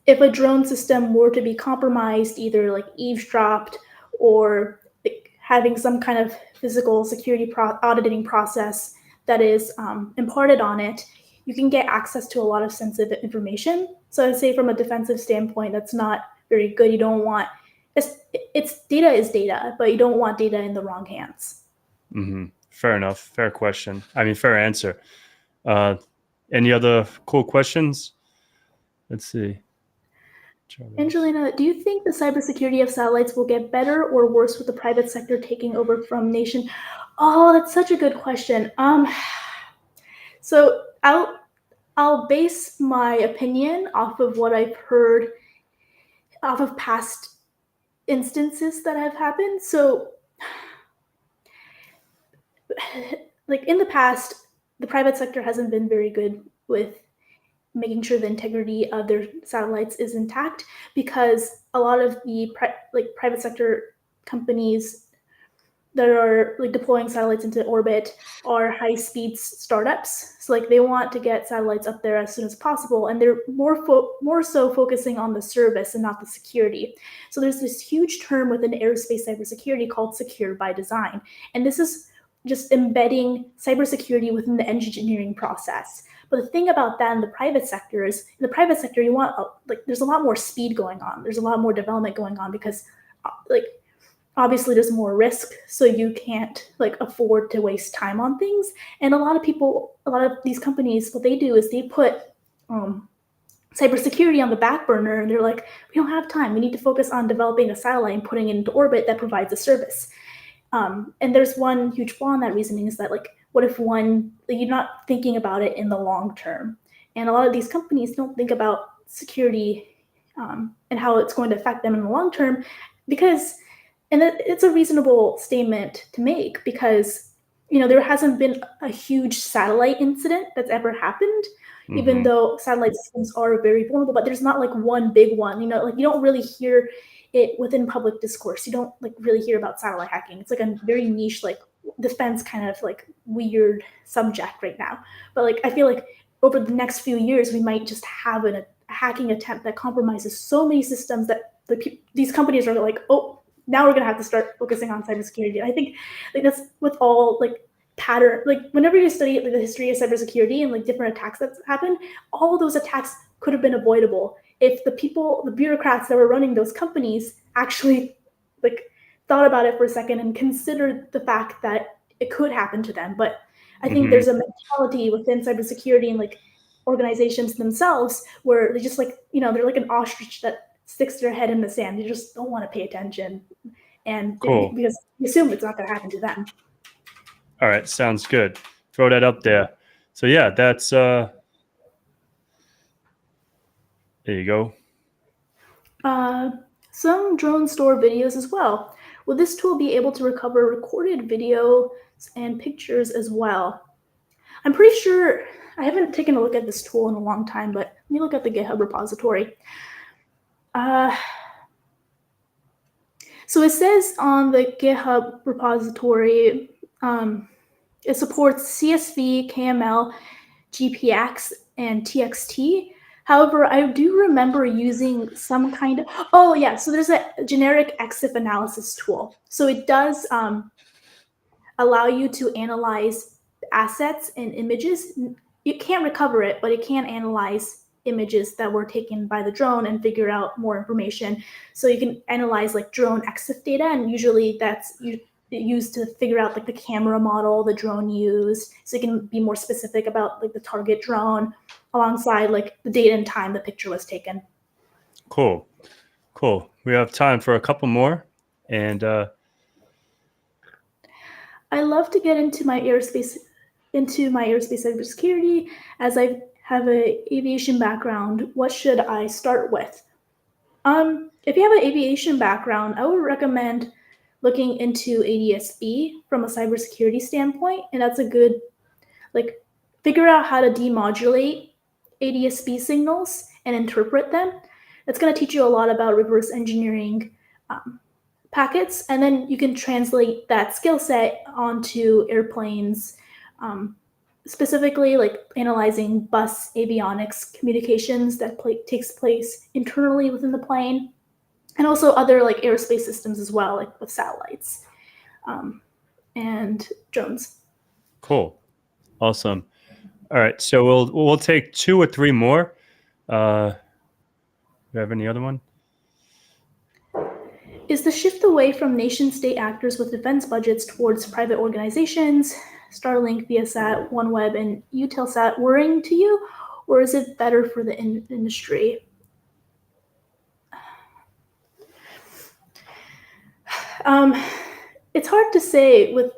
if a drone system were to be compromised, either like eavesdropped or like having some kind of physical security auditing process that is imparted on it, you can get access to a lot of sensitive information. So I'd say from a defensive standpoint, that's not very good. You don't want, it's data is data, but you don't want data in the wrong hands. Mm-hmm. Fair enough. Fair question. I mean, fair answer. Any other cool questions? Let's see. Angelina, do you think the cybersecurity of satellites will get better or worse with the private sector taking over from nation? Oh, that's such a good question. So I'll base my opinion off of what I've heard off of past instances that have happened. So, like in the past, the private sector hasn't been very good with making sure the integrity of their satellites is intact, because a lot of the private sector companies that are like deploying satellites into orbit are high-speed startups. So like they want to get satellites up there as soon as possible, and they're more so focusing on the service and not the security. So there's this huge term within aerospace cybersecurity called secure by design, and this is just embedding cybersecurity within the engineering process. But the thing about that in the private sector is, in the private sector, you want there's a lot more speed going on. There's a lot more development going on, because obviously there's more risk, so you can't afford to waste time on things. And a lot of these companies, what they do is they put cybersecurity on the back burner, and they're like, we don't have time. We need to focus on developing a satellite and putting it into orbit that provides a service. And there's one huge flaw in that reasoning, is that what if you're not thinking about it in the long term? And a lot of these companies don't think about security and how it's going to affect them in the long term, and it's a reasonable statement to make, because there hasn't been a huge satellite incident that's ever happened, even though satellite systems are very vulnerable, but there's not like one big one, like you don't really hear it within public discourse. You don't like really hear about satellite hacking. It's like a very niche, like defense kind of like weird subject right now. But like, I feel like over the next few years, we might just have a hacking attempt that compromises so many systems that these companies are like, oh, now we're going to have to start focusing on cybersecurity. And I think like that's with all like pattern, like whenever you study like the history of cybersecurity and like different attacks that's happened, all of those attacks could have been avoidable if the bureaucrats that were running those companies actually like thought about it for a second and considered the fact that it could happen to them. But I think there's a mentality within cybersecurity and like organizations themselves where they just like, they're like an ostrich that sticks their head in the sand. They just don't want to pay attention. And because you assume it's not going to happen to them. All right. Sounds good. Throw that up there. So yeah, that's, there you go. Some drones store videos as well. Will this tool be able to recover recorded videos and pictures as well? I'm pretty sure, I haven't taken a look at this tool in a long time, but let me look at the GitHub repository. So it says on the GitHub repository, it supports CSV, KML, GPX, and TXT. However, I do remember using some kind of, so there's a generic EXIF analysis tool. So it does allow you to analyze assets and images. You can't recover it, but it can analyze images that were taken by the drone and figure out more information. So you can analyze like drone EXIF data, and usually that's used to figure out like the camera model the drone used, so you can be more specific about like the target drone alongside like the date and time the picture was taken. Cool. We have time for a couple more, and I love to get into my aerospace cybersecurity as I have an aviation background. What should I start with? If you have an aviation background, I would recommend looking into ADSB from a cybersecurity standpoint, and that's a good, like, figure out how to demodulate ADSB signals and interpret them. That's going to teach you a lot about reverse engineering packets, and then you can translate that skill set onto airplanes, specifically like analyzing bus avionics communications that takes place internally within the plane, and also other like aerospace systems as well, like with satellites and drones. Cool. Awesome. All right. So we'll take 2 or 3 more. Do you have any other one? Is the shift away from nation-state actors with defense budgets towards private organizations, Starlink, Viasat, OneWeb, and Eutelsat, worrying to you, or is it better for the industry? It's hard to say with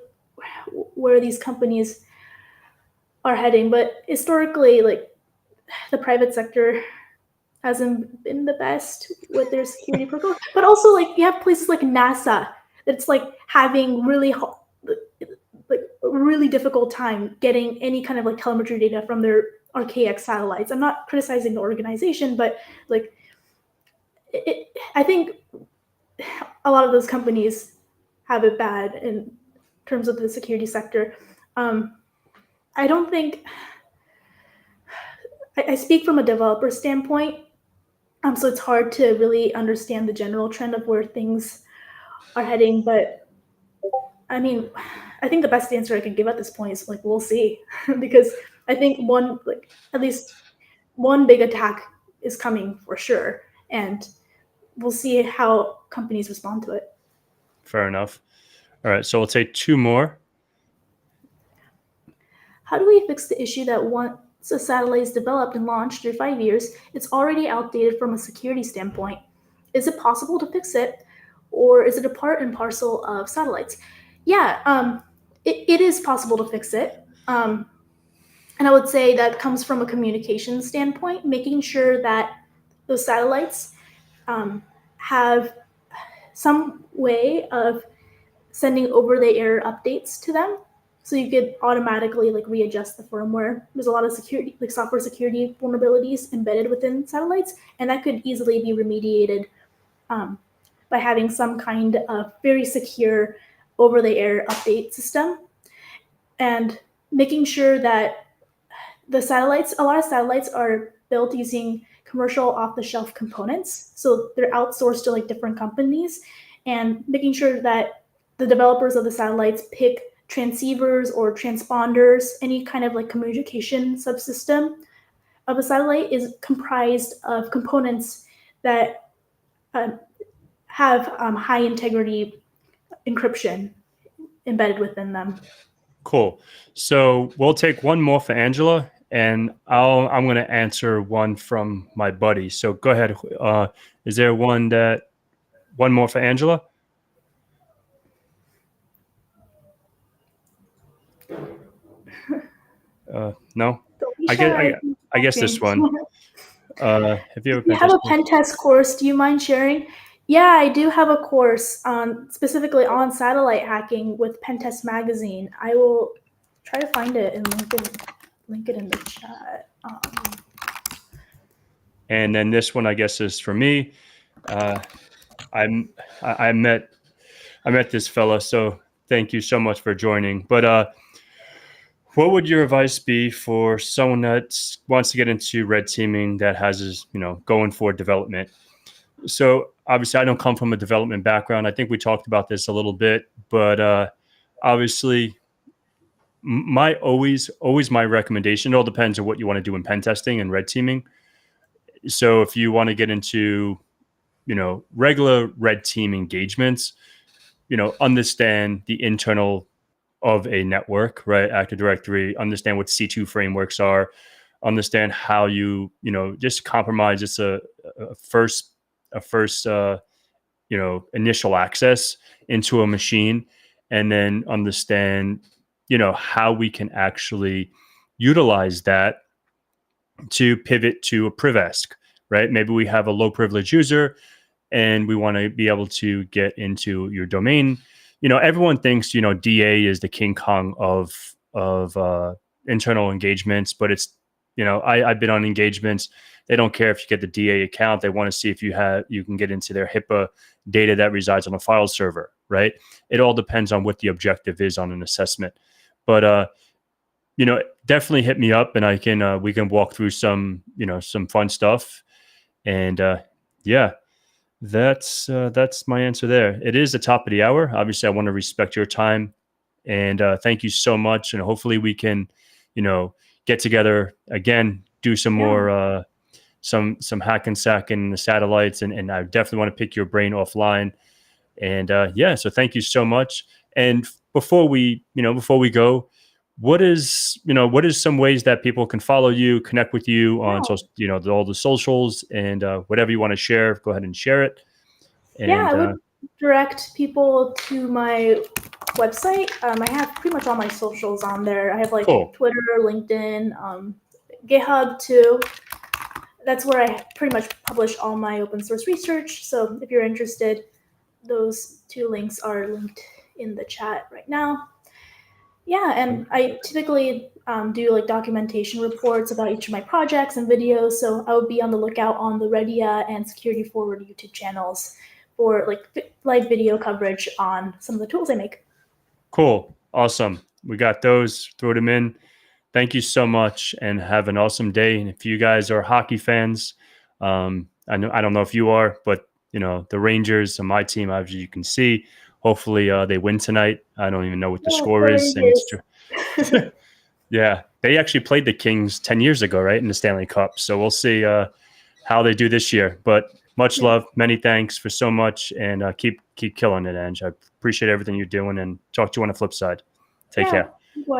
where these companies are heading, but historically, like the private sector hasn't been the best with their security program. But also, like you have places like NASA that's like having really difficult time getting any kind of like telemetry data from their archaic satellites. I'm not criticizing the organization, but like I think a lot of those companies have it bad in terms of the security sector. I don't think I speak from a developer standpoint, so it's hard to really understand the general trend of where things are heading. But I mean, I think the best answer I can give at this point is like we'll see, because I think at least one big attack is coming for sure, and we'll see how companies respond to it. Fair enough. All right, so we'll take 2 more. How do we fix the issue that once a satellite is developed and launched through 5 years, it's already outdated from a security standpoint? Is it possible to fix it, or is it a part and parcel of satellites? Yeah, it is possible to fix it. And I would say that comes from a communication standpoint, making sure that those satellites have some way of sending over-the-air updates to them. so you could automatically like readjust the firmware. There's a lot of security, like software security vulnerabilities embedded within satellites, and that could easily be remediated by having some kind of very secure over-the-air update system, and making sure that the satellites, a lot of satellites are built using commercial off-the-shelf components. So they're outsourced to like different companies, and making sure that the developers of the satellites pick transceivers or transponders, any kind of like communication subsystem of a satellite is comprised of components that have high integrity encryption embedded within them. Cool. So we'll take one more for Angela, and I'm going to answer one from my buddy. So go ahead. Is there one more for Angela? No. I guess this one. If you have a pen test course, do you mind sharing? Yeah, I do have a course specifically on satellite hacking with Pentest Magazine. I will try to find it and link it in the chat. And then this one, I guess, is for me. I met this fella, so thank you so much for joining. But what would your advice be for someone that wants to get into red teaming that has, going for development? So obviously I don't come from a development background. I think we talked about this a little bit, but obviously always my recommendation, it all depends on what you want to do in pen testing and red teaming. So if you want to get into, regular red team engagements, understand the internal of a network, right? Active Directory, understand what C2 frameworks are, understand how you, just compromise just a first initial access into a machine, and then understand, how we can actually utilize that to pivot to a privesc, right? Maybe we have a low privilege user and we want to be able to get into your domain. Everyone thinks, DA is the King Kong of internal engagements, but it's, I've been on engagements. They don't care if you get the DA account. They want to see if you can get into their HIPAA data that resides on a file server, right? It all depends on what the objective is on an assessment. But, definitely hit me up, and we can walk through some fun stuff. And yeah, that's my answer there. It is the top of the hour. Obviously, I want to respect your time, and thank you so much. And hopefully we can, get together again, do some more, some hack and sack in the satellites. And I definitely want to pick your brain offline. And so thank you so much. And before we go, what is some ways that people can follow you, connect with you on all the socials, and whatever you want to share, go ahead and share it. And, I would direct people to my website. I have pretty much all my socials on there. I have Twitter, LinkedIn, GitHub too. That's where I pretty much publish all my open source research. So if you're interested, those two links are linked in the chat right now. Yeah, and I typically do documentation reports about each of my projects and videos. So I would be on the lookout on the Redia and Security Forward YouTube channels for live video coverage on some of the tools I make. Cool. Awesome. We got those. Throw them in. Thank you so much, and have an awesome day. And if you guys are hockey fans, I don't know if you are, but the Rangers on my team, as you can see, hopefully they win tonight. I don't even know what the score is. And yeah, they actually played the Kings 10 years ago, right, in the Stanley Cup. So we'll see how they do this year. But much love, many thanks for so much, and keep killing it, Ange. I appreciate everything you're doing, and talk to you on the flip side. Take care. Bye.